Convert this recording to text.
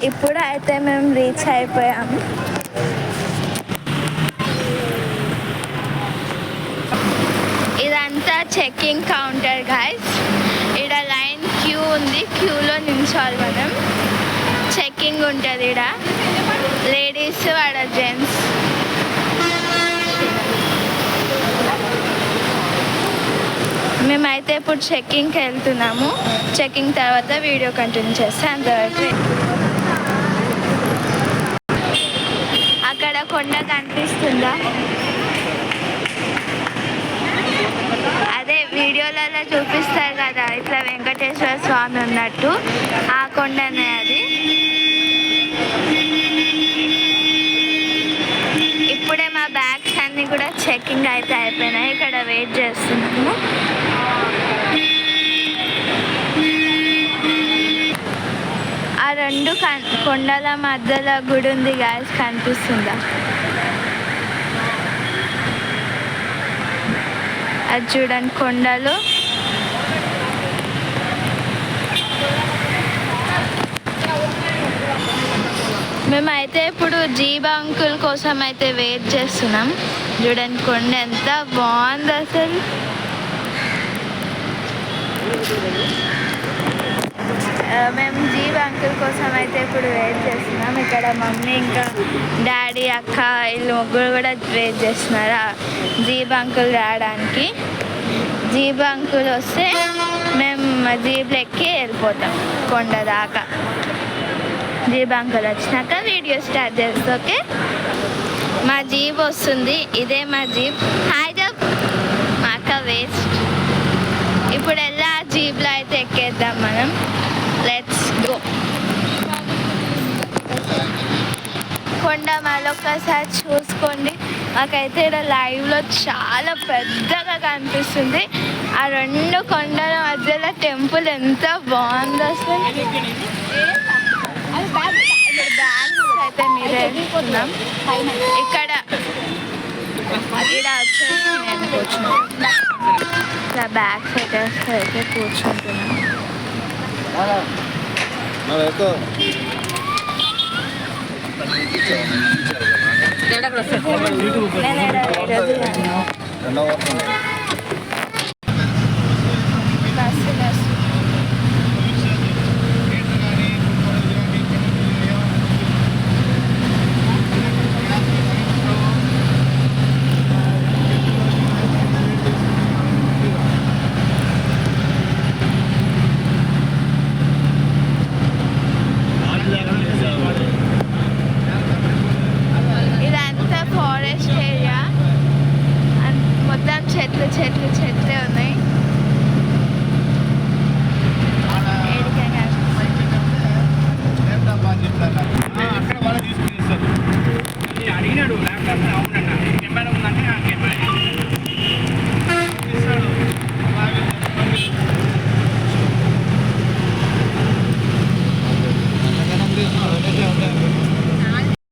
ఇప్పుడు అయితే మేము రీచ్ అయిపోయాము. ఇదంతా చెక్కింగ్ కౌంటర్ గైస్. ఇక్కడ లైన్ క్యూ ఉంది, క్యూలో నిల్చోవాలి మనం. చెక్కింగ్ ఉంటుంది ఇక్కడ, లేడీస్ ఆడ జెంట్స్. మేమైతే ఇప్పుడు చెక్కింగ్కి వెళ్తున్నాము. చెక్కింగ్ తర్వాత వీడియో కంటిన్యూ చేస్తాం. అంతవరకు అక్కడ కొండ కనిపిస్తుందా? అదే వీడియోలలో చూపిస్తారు కదా ఇట్లా వెంకటేశ్వర స్వామి ఉన్నట్టు, ఆ కొండనే అది. ఇప్పుడే మా బ్యాగ్స్ అన్నీ కూడా చెక్కింగ్ అయితే అయిపోయినాయి. ఇక్కడ వెయిట్ చేస్తున్నాము. ఆ రెండు కొండల మధ్యలో గుడి ఉంది గాయస్, కనిపిస్తుందా? అది చూడండి కొండలు. మేమైతే ఇప్పుడు జీబా అంకుల్ కోసం అయితే వెయిట్ చేస్తున్నాం. చూడండి కొండ ఎంత బాగుంది అసలు. మేము జీబా అంకుల్ కోసం అయితే ఇప్పుడు వెయిట్ చేస్తున్నాం. ఇక్కడ మమ్మీ ఇంకా డాడీ అక్క వీళ్ళు ముగ్గురు కూడా వెయిట్ చేస్తున్నారు జీబా అంకుల్ రావడానికి. జీబా అంకుల్ వస్తే మేము జీబ్లు ఎక్కి వెళ్ళిపోతాం కొండ దాకా. జీబా అంకుల్ వచ్చినాక వీడియో స్టార్ట్ చేస్తాం. ఓకే, మా జీప్ వస్తుంది. ఇదే మా జీప్. హాయ్ జబ్ మా అక్క వేస్ట్. ఇప్పుడు ఎలా జీప్లో అయితే ఎక్కేద్దాం మనం. Let's go. కొండ మరొకసారి చూసుకోండి. మాకైతే ఇక్కడ లైవ్లో చాలా పెద్దగా కనిపిస్తుంది. ఆ రెండు కొండల మధ్యలో టెంపుల్ ఎంత బాగుందో అసలు. బ్యాగ్స్ అయితే మీరే వేసుకున్నాం. ఇక్కడ వచ్చేసి నేను కూర్చున్నాను. ఇలా బ్యాగ్స్ అయితే కూర్చుంటున్నాను. నేను